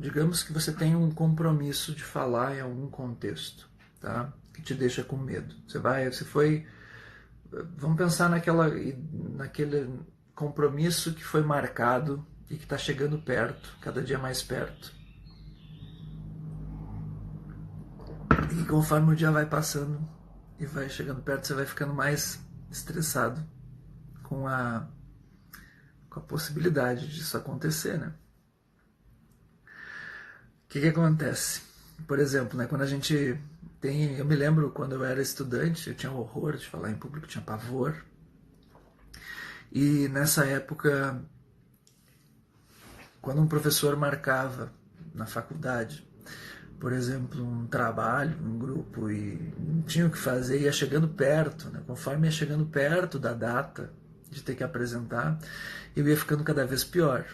Digamos que você tem um compromisso de falar em algum contexto, tá? Que te deixa com medo. Vamos pensar naquele compromisso que foi marcado e que está chegando perto, cada dia mais perto. E conforme o dia vai passando e vai chegando perto, você vai ficando mais estressado com a possibilidade disso acontecer, né? O que acontece? Por exemplo, né, quando a gente tem... Eu me lembro quando eu era estudante, eu tinha horror de falar em público, tinha pavor. E nessa época, quando um professor marcava na faculdade, por exemplo, um trabalho, um grupo, e não tinha o que fazer, ia chegando perto, né? Conforme ia chegando perto da data de ter que apresentar, eu ia ficando cada vez pior.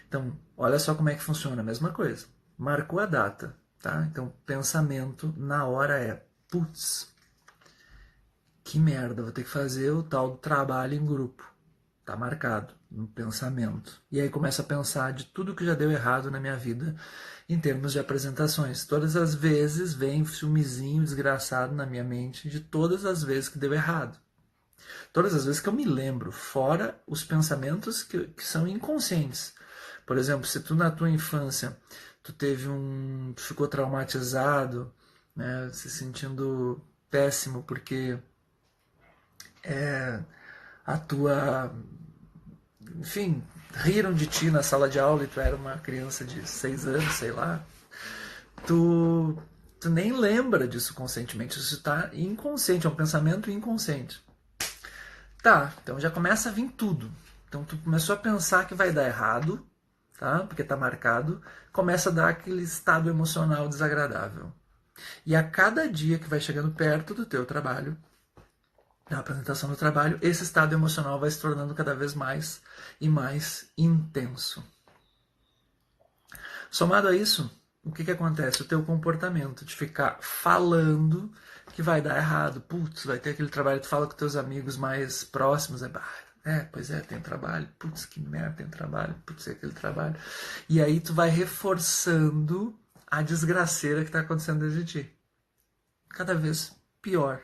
Então, olha só como é que funciona, a mesma coisa. Marcou a data, tá? Então, pensamento na hora é, putz, que merda, vou ter que fazer o tal do trabalho em grupo. Tá marcado no pensamento. E aí começa a pensar de tudo que já deu errado na minha vida em termos de apresentações. Todas as vezes vem um filmezinho desgraçado na minha mente de todas as vezes que deu errado. Todas as vezes que eu me lembro, fora os pensamentos que são inconscientes. Por exemplo, se tu na tua infância tu ficou traumatizado, né, se sentindo péssimo porque a tua... Enfim, riram de ti na sala de aula e tu era uma criança de 6 anos, sei lá. Tu nem lembra disso conscientemente, isso está inconsciente, é um pensamento inconsciente. Tá, então já começa a vir tudo. Então tu começou a pensar que vai dar errado, tá? Porque tá marcado, começa a dar aquele estado emocional desagradável. E a cada dia que vai chegando perto do teu trabalho, da apresentação do trabalho, esse estado emocional vai se tornando cada vez mais e mais intenso. Somado a isso, o que acontece? O teu comportamento de ficar falando que vai dar errado. Putz, vai ter aquele trabalho, tu fala com teus amigos mais próximos, pois é, tem trabalho, putz, que merda, tem trabalho, putz, é aquele trabalho. E aí tu vai reforçando a desgraceira que está acontecendo dentro de ti. Cada vez pior.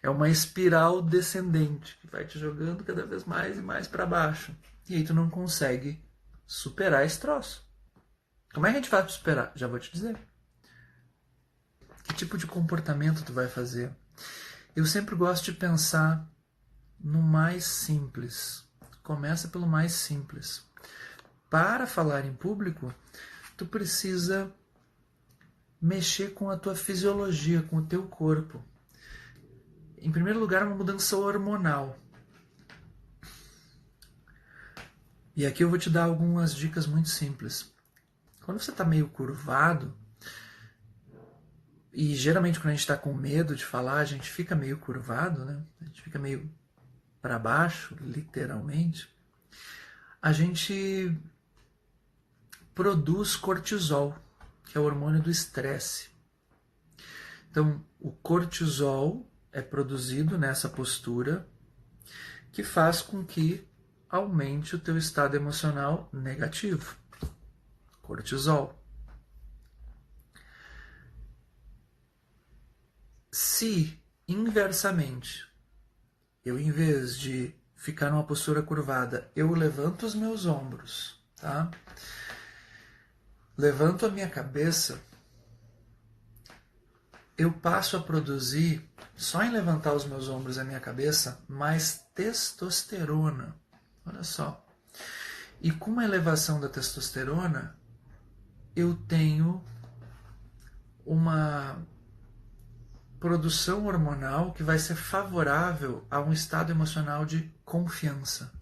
É uma espiral descendente que vai te jogando cada vez mais e mais para baixo. E aí tu não consegue superar esse troço. Como é que a gente faz para superar? Já vou te dizer. Que tipo de comportamento tu vai fazer? Eu sempre gosto de pensar no mais simples. Começa pelo mais simples. Para falar em público, tu precisa mexer com a tua fisiologia, com o teu corpo. Em primeiro lugar, uma mudança hormonal. E aqui eu vou te dar algumas dicas muito simples. Quando você está meio curvado, e geralmente quando a gente está com medo de falar, a gente fica meio curvado, né? A gente fica meio para baixo, literalmente. A gente produz cortisol, que é o hormônio do estresse. Então, o cortisol é produzido nessa postura, que faz com que aumente o teu estado emocional negativo. Cortisol. Se, inversamente, eu, em vez de ficar numa postura curvada, eu levanto os meus ombros, tá? Levanto a minha cabeça, eu passo a produzir, só em levantar os meus ombros e a minha cabeça, mais testosterona. Olha só. E com a elevação da testosterona, eu tenho uma produção hormonal que vai ser favorável a um estado emocional de confiança.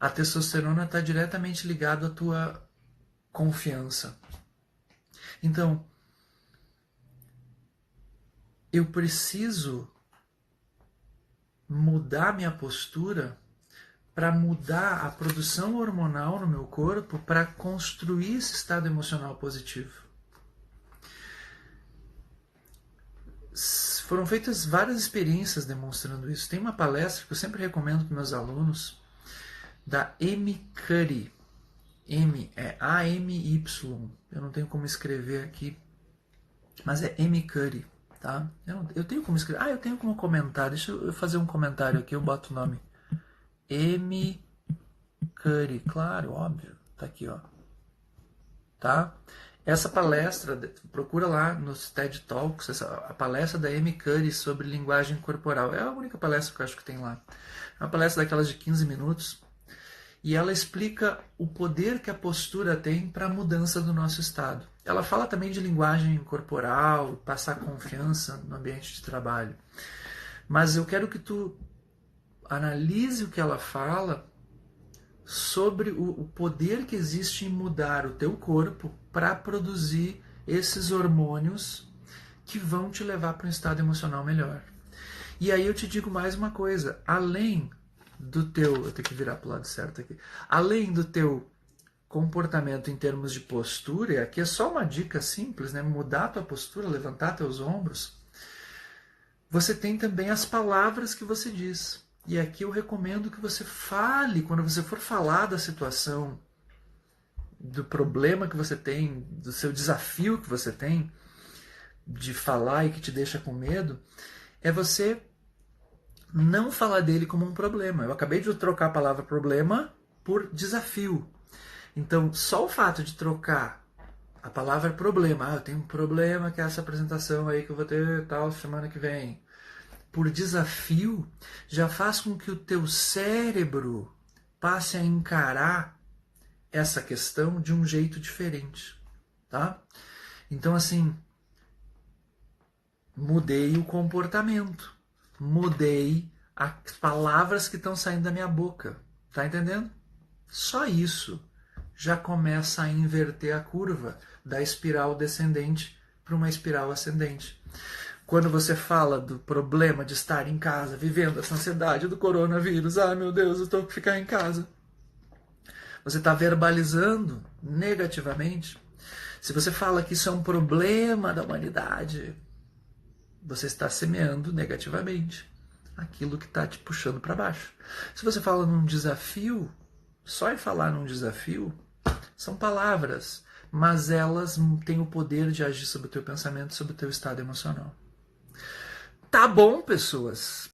A testosterona está diretamente ligada à tua confiança. Então, eu preciso mudar minha postura para mudar a produção hormonal no meu corpo para construir esse estado emocional positivo. Foram feitas várias experiências demonstrando isso. Tem uma palestra que eu sempre recomendo para meus alunos, da Amy Cuddy. M é A-M-Y. Eu não tenho como escrever aqui, mas é M. Curry, tá? Eu tenho como escrever. Ah, eu tenho como comentar. Deixa eu fazer um comentário aqui, eu boto o nome. M. Curry, claro, óbvio. Tá aqui, ó. Tá? Essa palestra, procura lá nos TED Talks, a palestra da Amy Curry sobre linguagem corporal. É a única palestra que eu acho que tem lá. É uma palestra daquelas de 15 minutos. E ela explica o poder que a postura tem para a mudança do nosso estado. Ela fala também de linguagem corporal, passar confiança no ambiente de trabalho. Mas eu quero que tu analise o que ela fala sobre o poder que existe em mudar o teu corpo para produzir esses hormônios que vão te levar para um estado emocional melhor. E aí eu te digo mais uma coisa, além do teu, eu tenho que virar para o lado certo aqui, além do teu comportamento em termos de postura, e aqui é só uma dica simples, né? Mudar a tua postura, levantar teus ombros, você tem também as palavras que você diz. E aqui eu recomendo que você fale, quando você for falar da situação, do problema que você tem, do seu desafio que você tem de falar e que te deixa com medo, é você não falar dele como um problema. Eu acabei de trocar a palavra problema por desafio. Então, só o fato de trocar a palavra problema, eu tenho um problema que é essa apresentação aí que eu vou ter tal semana que vem, por desafio, já faz com que o teu cérebro passe a encarar essa questão de um jeito diferente, tá? Então, assim, mudei o comportamento, mudei as palavras que estão saindo da minha boca, tá entendendo? Só isso já começa a inverter a curva da espiral descendente para uma espiral ascendente. Quando você fala do problema de estar em casa, vivendo essa ansiedade do coronavírus, ah, meu Deus, eu estou que ficar em casa. Você está verbalizando negativamente. Se você fala que isso é um problema da humanidade, você está semeando negativamente aquilo que está te puxando para baixo. Se você fala num desafio, só em falar num desafio, são palavras, mas elas têm o poder de agir sobre o teu pensamento, sobre o teu estado emocional. Tá bom, pessoas?